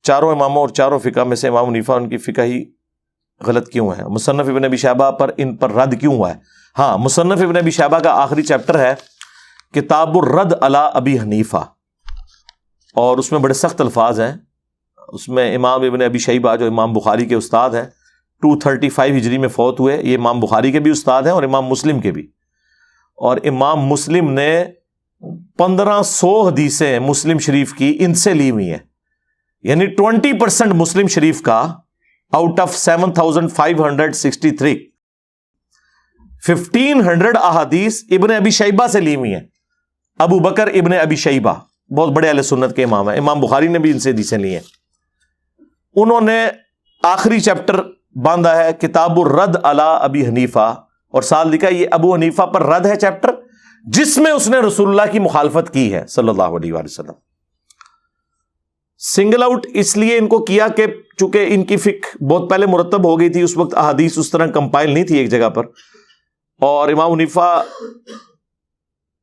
چاروں اماموں اور چاروں فقہ میں سے امام حنیفہ ان کی فقہ ہی غلط کیوں ہے؟ مصنف ابن ابی شیبہ پر ان پر رد کیوں ہوا ہے؟ ہاں، مصنف ابن ابی شیبہ کا آخری چیپٹر ہے کتاب الرد علی ابی حنیفہ، اور اس میں بڑے سخت الفاظ ہیں. اس میں امام ابن ابی شیبہ جو امام بخاری کے استاد ہیں 235 ہجری میں فوت ہوئے، یہ امام بخاری کے بھی استاد ہیں اور امام مسلم کے بھی. اور امام مسلم نے 1500 حدیثیں مسلم شریف کی ان سے لی ہوئی ہیں، یعنی 20% مسلم شریف کا آؤٹ آف 7563 1500 احادیث ابن ابی شیبہ سے لی ہوئی ہیں. ابو بکر ابن ابی شیبہ بہت بڑے اہل سنت کے امام ہیں، امام بخاری نے بھی ان سے حدیثیں لی ہیں. انہوں نے آخری چیپٹر باندھا ہے کتاب الرد علی ابی حنیفہ، اور ساتھ لکھا یہ ابو حنیفہ پر رد ہے چیپٹر، جس میں اس نے رسول اللہ کی مخالفت کی ہے صلی اللہ علیہ وآلہ وسلم. سنگل آؤٹ اس لیے ان کو کیا کہ چونکہ ان کی فقہ بہت پہلے مرتب ہو گئی تھی، اس وقت احادیث اس طرح کمپائل نہیں تھی ایک جگہ پر، اور امام حنیفہ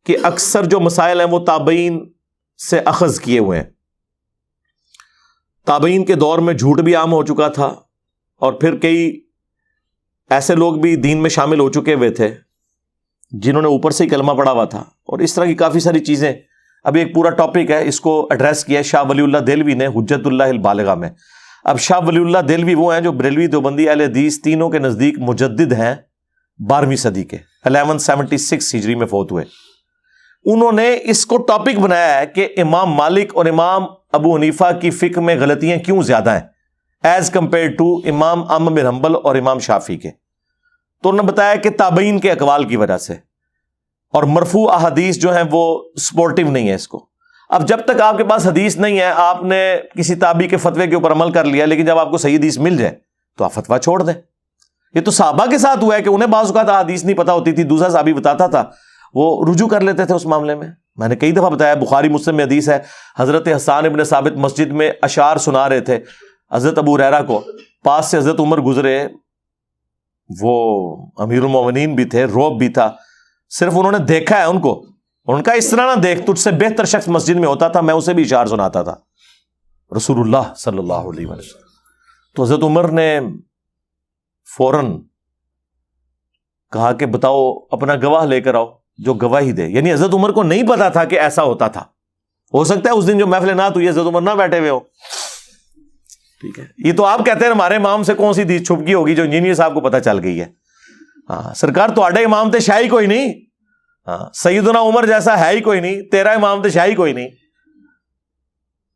کے اکثر جو مسائل ہیں وہ تابعین سے اخذ کیے ہوئے ہیں. تابعین کے دور میں جھوٹ بھی عام ہو چکا تھا، اور پھر کئی ایسے لوگ بھی دین میں شامل ہو چکے ہوئے تھے جنہوں نے اوپر سے ہی کلمہ پڑھا ہوا تھا، اور اس طرح کی کافی ساری چیزیں. ابھی ایک پورا ٹاپک ہے، اس کو ایڈریس کیا ہے شاہ ولی اللہ دہلوی نے حجت اللہ البالغہ میں. اب شاہ ولی اللہ دہلوی وہ ہیں جو بریلوی دیوبندی اہل حدیث تینوں کے نزدیک مجدد ہیں 12ویں صدی کے، 1176 ہجری میں فوت ہوئے. انہوں نے اس کو ٹاپک بنایا ہے کہ امام مالک اور امام ابو حنیفہ کی فقہ میں غلطیاں کیوں زیادہ ہیں ایز کمپیئر ٹو امام احمد بن حنبل اور امام شافعی کے. تو انہوں نے بتایا کہ تابعین کے اقوال کی وجہ سے، اور مرفوع احادیث جو ہیں وہ سپورٹیو نہیں ہے اس کو. اب جب تک آپ کے پاس حدیث نہیں ہے، آپ نے کسی تابعی کے فتوے کے اوپر عمل کر لیا، لیکن جب آپ کو صحیح حدیث مل جائے تو آپ فتویٰ چھوڑ دیں. یہ تو صحابہ کے ساتھ ہوا ہے کہ انہیں بعض اوقات حدیث نہیں پتہ ہوتی تھی، دوسرا صحابی بتاتا تھا، وہ رجوع کر لیتے تھے اس معاملے میں. میں نے کئی دفعہ بتایا، بخاری مسلم میں حدیث ہے، حضرت حسان ابن ثابت مسجد میں اشعار سنا رہے تھے حضرت ابو ہریرہ کو، پاس سے حضرت عمر گزرے، وہ امیر المومنین بھی تھے، رعب بھی تھا، صرف انہوں نے دیکھا ہے ان کو، ان کا اس طرح نہ دیکھ، تجھ سے بہتر شخص مسجد میں ہوتا تھا، میں اسے بھی اشعار سناتا تھا رسول اللہ صلی اللہ علیہ وسلم. تو حضرت عمر نے فوراً کہا کہ بتاؤ اپنا گواہ لے کر آؤ جو گواہی دے. یعنی حضرت عمر کو نہیں پتا تھا کہ ایسا ہوتا تھا. ہو سکتا ہے اس دن جو محفل نعت ہوئی حضرت عمر نہ بیٹھے ہوئے ہو، ٹھیک ہے. یہ تو آپ کہتے ہیں ہمارے امام سے کون سی حدیث چھپ گئی ہوگی جو انجینئر صاحب کو پتہ چل گئی ہے. ہاں سرکار تواڈے امام تے شاہی کوئی نہیں، ہاں سیدنا عمر جیسا ہے ہی کوئی نہیں، تیرا امام تے شاہی کوئی نہیں.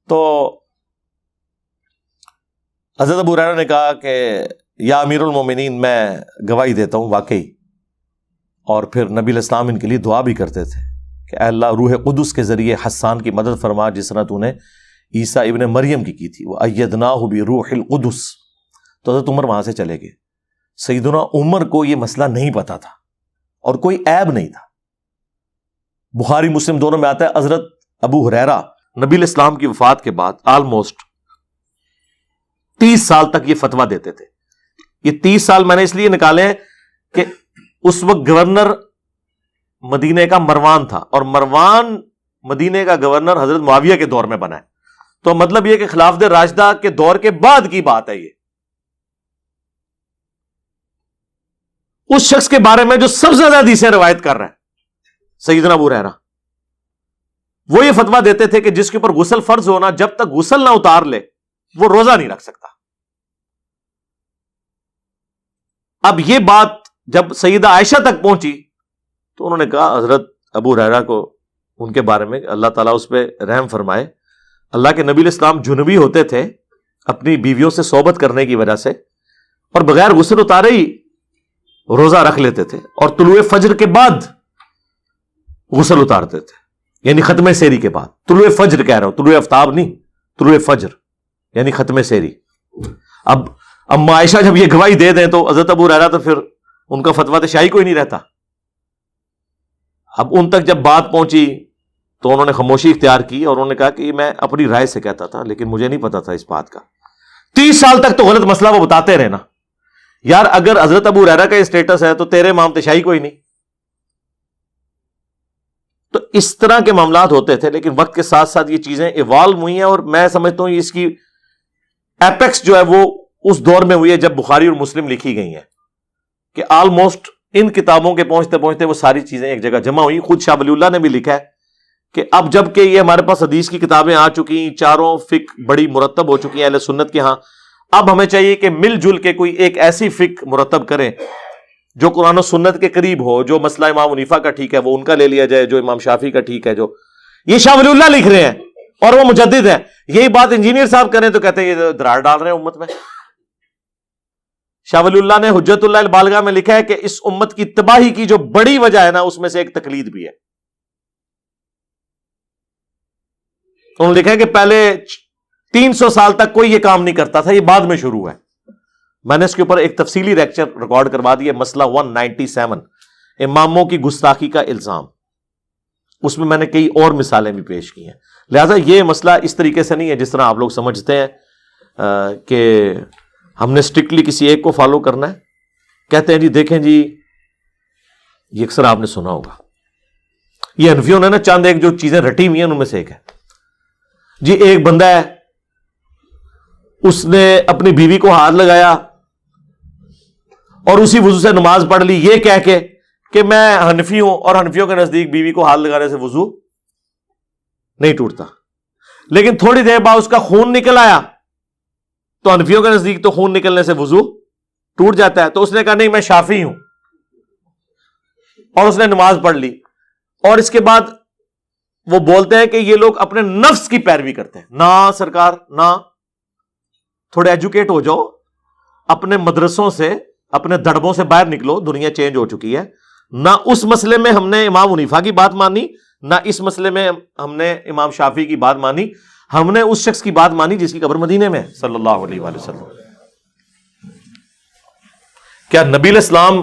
تو حضرت ابو ہریرہ نے کہا کہ یا امیر المومنین میں گواہی دیتا ہوں واقعی. اور پھر نبی علیہ السلام ان کے لیے دعا بھی کرتے تھے کہ اے اللہ روح قدس کے ذریعے حسان کی مدد فرما جس طرح تو نے عیسیٰ ابن مریم کی تھی، وَأَيَّدْنَاهُ بِرُوحِ الْقُدُسِ. تو حضرت عمر وہاں سے چلے گئے. سیدنا عمر کو یہ مسئلہ نہیں پتا تھا اور کوئی عیب نہیں تھا. بخاری مسلم دونوں میں آتا ہے حضرت ابو ہریرہ نبی علیہ السلام کی وفات کے بعد آلموسٹ 30 سال تک یہ فتویٰ دیتے تھے. یہ 30 سال میں نے اس لیے نکالے ہیں کہ اس وقت گورنر مدینے کا مروان تھا، اور مروان مدینے کا گورنر حضرت معاویہ کے دور میں بنا ہے. تو مطلب یہ کہ خلافت راشدہ کے دور کے بعد کی بات ہے. یہ اس شخص کے بارے میں جو سب سے زیادہ حدیثیں روایت کر رہا ہے سیدنا ابو ہریرہ، وہ یہ فتویٰ دیتے تھے کہ جس کے اوپر غسل فرض ہونا جب تک غسل نہ اتار لے وہ روزہ نہیں رکھ سکتا. اب یہ بات جب سیدہ عائشہ تک پہنچی تو انہوں نے کہا حضرت ابو ہریرہ کو ان کے بارے میں اللہ تعالیٰ اس پہ رحم فرمائے، اللہ کے نبی علیہ السلام جنبی ہوتے تھے اپنی بیویوں سے صحبت کرنے کی وجہ سے، اور بغیر غسل اتارے ہی روزہ رکھ لیتے تھے، اور طلوع فجر کے بعد غسل اتارتے تھے، یعنی ختم سحری کے بعد. طلوع فجر کہہ رہا ہوں، طلوع آفتاب نہیں، طلوع فجر یعنی ختم سحری. اب اما عائشہ جب یہ گواہی دے دیں تو حضرت ابو ہریرہ تو پھر ان کا فتویٰ تو شاہی کوئی نہیں رہتا. اب ان تک جب بات پہنچی تو انہوں نے خاموشی اختیار کی، اور انہوں نے کہا کہ میں اپنی رائے سے کہتا تھا لیکن مجھے نہیں پتا تھا اس بات کا. 30 سال تک تو غلط مسئلہ وہ بتاتے رہے نا. یار اگر حضرت ابو ہریرہ کا یہ اسٹیٹس ہے تو تیرے امام تے شاہی کوئی نہیں. تو اس طرح کے معاملات ہوتے تھے، لیکن وقت کے ساتھ ساتھ یہ چیزیں ایوالو ہوئی ہیں، اور میں سمجھتا ہوں اس کی ایپیکس جو ہے وہ اس دور میں ہوئی ہے جب بخاری اور مسلم لکھی گئی ہیں، کہ آلموسٹ ان کتابوں کے پہنچتے پہنچتے وہ ساری چیزیں ایک جگہ جمع ہوئی. خود شاہ ولی اللہ نے بھی لکھا ہے کہ اب جب کہ یہ ہمارے پاس حدیث کی کتابیں آ چکی، چاروں فقہ بڑی مرتب ہو چکی ہیں اہل سنت کے ہاں، اب ہمیں چاہیے کہ مل جل کے کوئی ایک ایسی فقہ مرتب کریں جو قرآن و سنت کے قریب ہو. جو مسئلہ امام حنیفہ کا ٹھیک ہے وہ ان کا لے لیا جائے، جو امام شافعی کا ٹھیک ہے. جو یہ شاہ ولی اللہ لکھ رہے ہیں اور وہ مجدد ہیں. یہی بات انجینئر صاحب کریں تو کہتے ہیں یہ دراڑ ڈال رہے ہیں امت میں. شاہ ولی اللہ نے حجت اللہ البالغہ میں لکھا ہے کہ اس امت کی تباہی کی جو بڑی وجہ ہے نا، اس میں سے ایک تقلید بھی ہے. انہوں نے لکھا ہے کہ پہلے 300 سال تک کوئی یہ کام نہیں کرتا تھا، یہ بعد میں شروع ہے. میں نے اس کے اوپر ایک تفصیلی لیکچر ریکارڈ کروا دیا، مسئلہ 197 اماموں کی گستاخی کا الزام. اس میں نے کئی اور مثالیں بھی پیش کی ہیں. لہذا یہ مسئلہ اس طریقے سے نہیں ہے جس طرح آپ لوگ سمجھتے ہیں کہ ہم نے اسٹرکٹلی کسی ایک کو فالو کرنا ہے. کہتے ہیں جی دیکھیں جی، یہ اکثر آپ نے سنا ہوگا، یہ حنفیوں نے نا چاند ایک جو چیزیں رٹی ہوئی ہیں ان میں سے ایک ہے جی، ایک بندہ ہے اس نے اپنی بیوی کو ہاتھ لگایا اور اسی وضو سے نماز پڑھ لی، یہ کہہ کے کہ میں حنفی ہوں، اور حنفیوں کے نزدیک بیوی کو ہاتھ لگانے سے وضو نہیں ٹوٹتا. لیکن تھوڑی دیر بعد اس کا خون نکل آیا تو حنفیوں کے نزدیک تو خون نکلنے سے وضو ٹوٹ جاتا ہے. تو اس نے کہا نہیں میں شافعی ہوں، اور اس نے نماز پڑھ لی. اور اس کے بعد وہ بولتے ہیں کہ یہ لوگ اپنے نفس کی پیروی کرتے ہیں. نہ سرکار نہ، تھوڑے ایجوکیٹ ہو جاؤ، اپنے مدرسوں سے اپنے دڑبوں سے باہر نکلو، دنیا چینج ہو چکی ہے. نہ اس مسئلے میں ہم نے امام حنیفہ کی بات مانی، نہ اس مسئلے میں ہم نے امام شافعی کی بات مانی. ہم نے اس شخص کی بات مانی جس کی قبر مدینے میں صلی اللہ علیہ وآلہ وسلم. کیا نبی علیہ السلام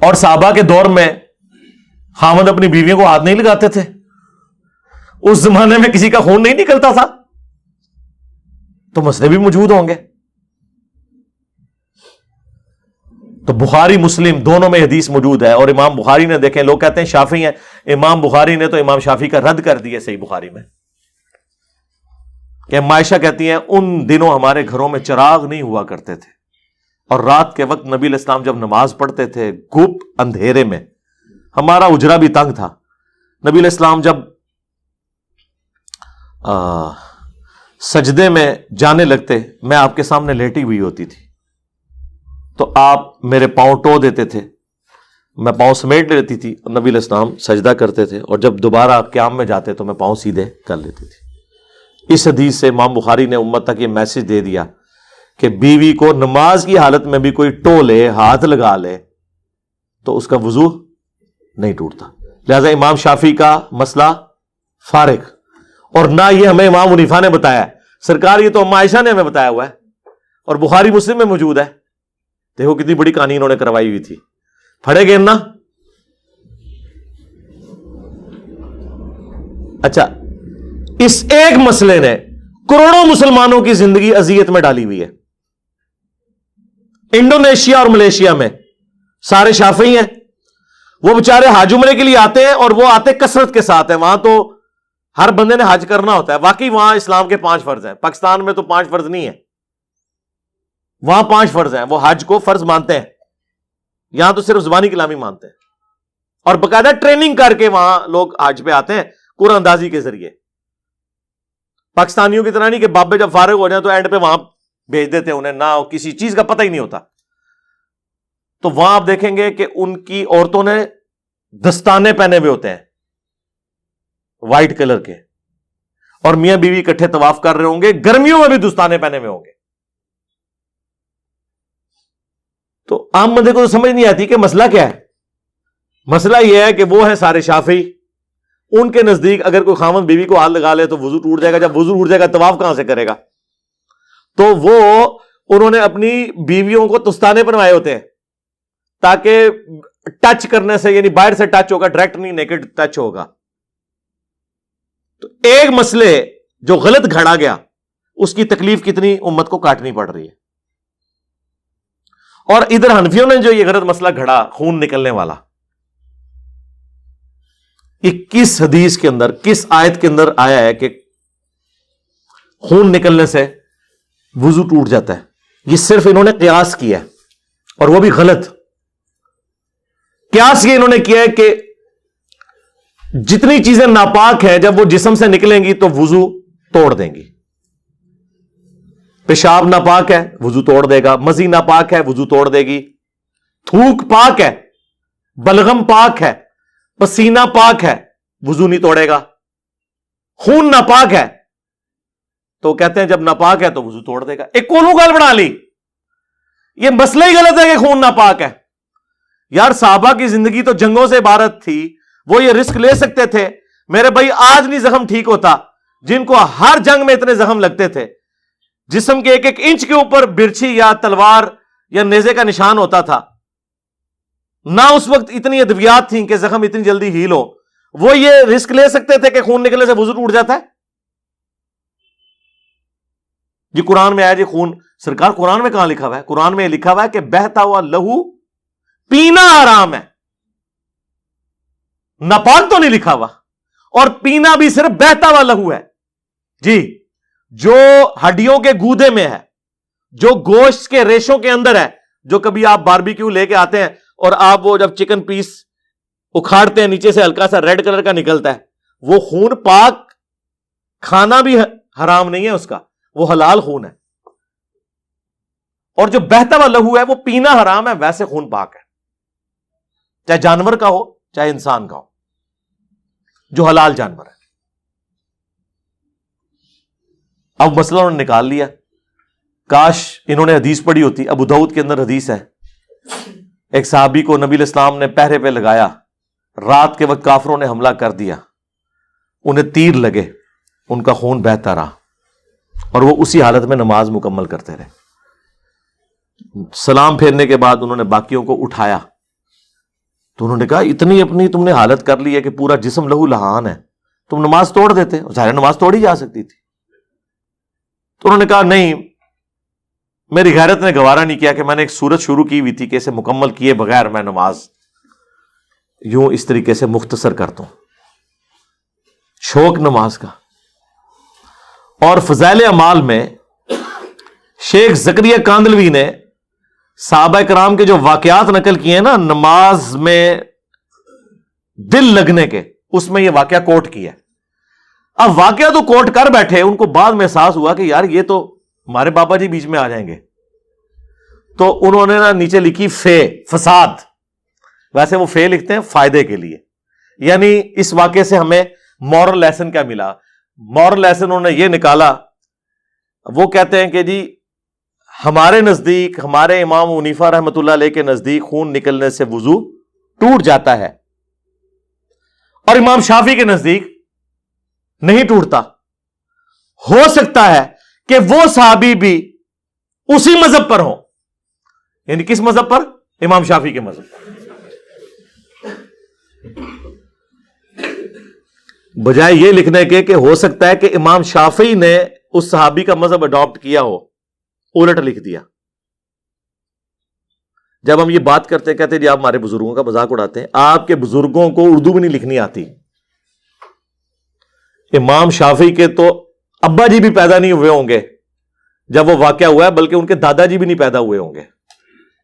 اور صحابہ کے دور میں خاوند اپنی بیویوں کو ہاتھ نہیں لگاتے تھے؟ اس زمانے میں کسی کا خون نہیں نکلتا تھا تو مسئلے بھی موجود ہوں گے. تو بخاری مسلم دونوں میں حدیث موجود ہے. اور امام بخاری نے، دیکھیں لوگ کہتے ہیں شافعی ہیں، امام بخاری نے تو امام شافعی کا رد کر دیا صحیح بخاری میں، کہ عائشہ کہتی ہیں ان دنوں ہمارے گھروں میں چراغ نہیں ہوا کرتے تھے، اور رات کے وقت نبی علیہ السلام جب نماز پڑھتے تھے گپ اندھیرے میں، ہمارا اجرا بھی تنگ تھا، نبی علیہ السلام جب سجدے میں جانے لگتے میں آپ کے سامنے لیٹی ہوئی ہوتی تھی تو آپ میرے پاؤں ٹو دیتے تھے، میں پاؤں سمیٹ لیتی تھی، اور نبی علیہ السلام سجدہ کرتے تھے، اور جب دوبارہ قیام میں جاتے تو میں پاؤں سیدھے کر لیتی تھی. اس حدیث سے امام بخاری نے امت تک یہ میسج دے دیا کہ بیوی کو نماز کی حالت میں بھی کوئی ٹو لے، ہاتھ لگا لے تو اس کا وضو نہیں ٹوٹتا. لہذا امام شافعی کا مسئلہ فارغ. اور نہ یہ ہمیں امام حنیفہ نے بتایا ہے، سرکار یہ تو ام عائشہ نے ہمیں بتایا ہوا ہے، اور بخاری مسلم میں موجود ہے. دیکھو کتنی بڑی کہانی انہوں نے کروائی ہوئی تھی. پڑھے گئے نا؟ اچھا، اس ایک مسئلے نے کروڑوں مسلمانوں کی زندگی اذیت میں ڈالی ہوئی ہے. انڈونیشیا اور ملیشیا میں سارے شافعی ہیں، وہ بیچارے حج عمرے کے لیے آتے ہیں، اور وہ آتے کثرت کے ساتھ ہیں. وہاں تو ہر بندے نے حج کرنا ہوتا ہے. واقعی وہاں اسلام کے 5 فرض ہیں. پاکستان میں تو 5 فرض نہیں ہیں، وہاں 5 فرض ہیں. وہ حج کو فرض مانتے ہیں، یہاں تو صرف زبانی کلامی مانتے ہیں. اور باقاعدہ ٹریننگ کر کے وہاں لوگ حج پہ آتے ہیں قرآن اندازی کے ذریعے. پاکستانیوں کی طرح نہیں کہ بابے جب فارغ ہو جائیں تو اینڈ پہ وہاں بھیج دیتے ہیں انہیں، نہ کسی چیز کا پتہ ہی نہیں ہوتا. تو وہاں آپ دیکھیں گے کہ ان کی عورتوں نے دستانے پہنے ہوئے ہوتے ہیں وائٹ کلر کے، اور میاں بیوی اکٹھے طواف کر رہے ہوں گے، گرمیوں میں بھی دستانے پہنے ہوئے ہوں گے. تو عام بندے کو تو سمجھ نہیں آتی کہ مسئلہ کیا ہے. مسئلہ یہ ہے کہ وہ ہے سارے شافعی، ان کے نزدیک اگر کوئی خاوند بیوی کو ہاتھ لگا لے تو وضو ٹوٹ جائے گا. جب وضو ٹوٹ جائے گا طواف کہاں سے کرے گا؟ تو وہ انہوں نے اپنی بیویوں کو دستانے بنوائے ہوتے ہیں تاکہ ٹچ کرنے سے، یعنی باہر سے ٹچ ہوگا، ڈائریکٹ نہیں، نیکڈ ٹچ ہوگا. تو ایک مسئلے جو غلط گھڑا گیا اس کی تکلیف کتنی امت کو کاٹنی پڑ رہی ہے. اور ادھر حنفیوں نے جو یہ غلط مسئلہ گھڑا خون نکلنے والا، یہ کس حدیث کے اندر، کس آیت کے اندر آیا ہے کہ خون نکلنے سے وضو ٹوٹ جاتا ہے، یہ صرف انہوں نے قیاس کیا ہے، اور وہ بھی غلط قیاس یہ انہوں نے کیا ہے کہ جتنی چیزیں ناپاک ہیں جب وہ جسم سے نکلیں گی تو وضو توڑ دیں گی۔ پیشاب ناپاک ہے، وضو توڑ دے گا، مزی ناپاک ہے، وضو توڑ دے گی، تھوک پاک ہے، بلغم پاک ہے، پسینہ پاک ہے، وضو نہیں توڑے گا۔ خون ناپاک ہے تو کہتے ہیں جب ناپاک ہے تو وضو توڑ دے گا۔ ایک کولو گال بنا لی، یہ مسئلہ ہی غلط ہے کہ خون ناپاک ہے۔ یار صحابہ کی زندگی تو جنگوں سے عبارت تھی، وہ یہ رسک لے سکتے تھے۔ میرے بھائی آج نہیں زخم ٹھیک ہوتا، جن کو ہر جنگ میں اتنے زخم لگتے تھے، جسم کے ایک ایک انچ کے اوپر برچھی یا تلوار یا نیزے کا نشان ہوتا تھا، نہ اس وقت اتنی ادویات تھیں کہ زخم اتنی جلدی ہیل ہو، وہ یہ رسک لے سکتے تھے کہ خون نکلنے سے وضو ٹوٹ جاتا ہے؟ جی قرآن میں آیا جی خون، سرکار قرآن میں کہاں لکھا ہوا ہے؟ قرآن میں لکھا ہوا ہے کہ بہتا ہوا لہو پینا حرام ہے، ناپاک تو نہیں لکھا ہوا، اور پینا بھی صرف بہتا ہوا لہو ہے۔ جی جو ہڈیوں کے گودے میں ہے، جو گوشت کے ریشوں کے اندر ہے، جو کبھی آپ باربیکیو لے کے آتے ہیں اور آپ وہ جب چکن پیس اکھاڑتے ہیں نیچے سے ہلکا سا ریڈ کلر کا نکلتا ہے، وہ خون پاک، کھانا بھی حرام نہیں ہے اس کا، وہ حلال خون ہے۔ اور جو بہتا ہوا لہو ہے وہ پینا حرام ہے، ویسے خون پاک ہے، چاہے جانور کا ہو چاہے انسان کا ہو، جو حلال جانور ہے۔ اب مسئلہ انہوں نے نکال لیا، کاش انہوں نے حدیث پڑھی ہوتی۔ ابو داؤد کے اندر حدیث ہے، ایک صحابی کو نبی علیہ السلام نے پہرے پہ لگایا، رات کے وقت کافروں نے حملہ کر دیا، انہیں تیر لگے، ان کا خون بہتا رہا، اور وہ اسی حالت میں نماز مکمل کرتے رہے۔ سلام پھیرنے کے بعد انہوں نے باقیوں کو اٹھایا تو انہوں نے کہا اتنی اپنی تم نے حالت کر لی ہے کہ پورا جسم لہو لہان ہے، تم نماز توڑ دیتے، ظاہر نماز توڑی جا سکتی تھی۔ تو انہوں نے کہا نہیں، میری غیرت نے گوارا نہیں کیا کہ میں نے ایک سورت شروع کی ہوئی تھی کہ اسے مکمل کیے بغیر میں نماز یوں اس طریقے سے مختصر کرتا ہوں، شوق نماز کا۔ اور فضائل اعمال میں شیخ زکریا کاندلوی نے صحابہ کرام کے جو واقعات نقل کیے ہیں نا نماز میں دل لگنے کے، اس میں یہ واقعہ کوٹ کیا ہے۔ اب واقعہ تو کوٹ کر بیٹھے، ان کو بعد میں احساس ہوا کہ یار یہ تو ہمارے بابا جی بیچ میں آ جائیں گے، تو انہوں نے نا نیچے لکھی فساد، ویسے وہ لکھتے ہیں فائدے کے لیے، یعنی اس واقعے سے ہمیں مورل لیسن کیا ملا؟ مورل لیسن انہوں نے یہ نکالا، وہ کہتے ہیں کہ جی ہمارے نزدیک، ہمارے امام حنیفہ رحمۃ اللہ علیہ کے نزدیک خون نکلنے سے وضو ٹوٹ جاتا ہے، اور امام شافعی کے نزدیک نہیں ٹوٹتا۔ ہو سکتا ہے کہ وہ صحابی بھی اسی مذہب پر ہوں، یعنی کس مذہب پر؟ امام شافعی کے مذہب پر۔ بجائے یہ لکھنے کے کہ ہو سکتا ہے کہ امام شافعی نے اس صحابی کا مذہب اڈاپٹ کیا ہو، الٹ لکھ دیا۔ جب ہم یہ بات کرتے ہیں کہتے ہیں جی آپ ہمارے بزرگوں کا مذاق اڑاتے ہیں، آپ کے بزرگوں کو اردو بھی نہیں لکھنی آتی۔ امام شافعی کے تو ابا جی بھی پیدا نہیں ہوئے ہوں گے جب وہ واقعہ ہوا ہے، بلکہ ان کے دادا جی بھی نہیں پیدا ہوئے ہوں گے۔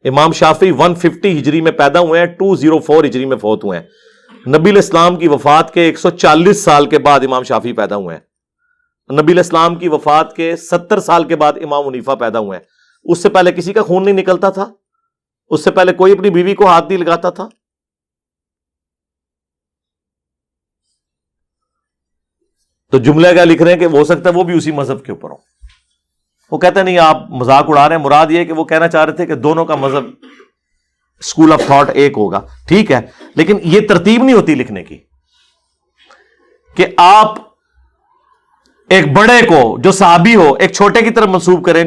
امام شافعی 150 ہجری میں پیدا ہوئے ہیں، 204 ہجری میں فوت ہوئے ہیں۔ نبی علیہ السلام کی وفات کے 140 سال کے بعد امام شافعی پیدا ہوئے ہیں۔ نبی علیہ السلام کی وفات کے 70 سال کے بعد امام حنیفہ پیدا ہوئے ہیں۔ اس سے پہلے کسی کا خون نہیں نکلتا تھا، اس سے پہلے کوئی اپنی بیوی کو ہاتھ نہیں لگاتا تھا۔ تو جملہ کیا لکھ رہے ہیں کہ ہو سکتا ہے وہ بھی اسی مذہب کے اوپر ہو۔ وہ کہتے ہیں نہیں آپ مذاق اڑا رہے ہیں، مراد یہ کہ وہ کہنا چاہ رہے تھے کہ دونوں کا مذہب اسکول آف تھاٹ ایک ہوگا، ٹھیک ہے، لیکن یہ ترتیب نہیں ہوتی لکھنے کی کہ آپ ایک بڑے کو جو صحابی ہو ایک چھوٹے کی طرف منسوب کریں،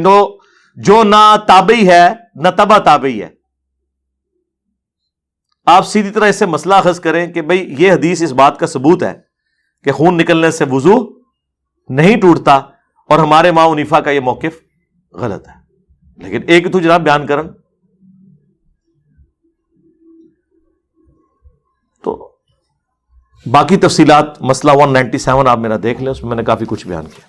جو نہ تابعی ہے نہ تبع تابعی ہے۔ آپ سیدھی طرح اس سے مسئلہ اخذ کریں کہ بھئی یہ حدیث اس بات کا ثبوت ہے کہ خون نکلنے سے وضو نہیں ٹوٹتا، اور ہمارے امام حنیفہ کا یہ موقف غلط ہے۔ لیکن ایک تو جناب بیان کرن، تو باقی تفصیلات مسئلہ 197 آپ میرا دیکھ لیں، اس میں نے کافی کچھ بیان کیا۔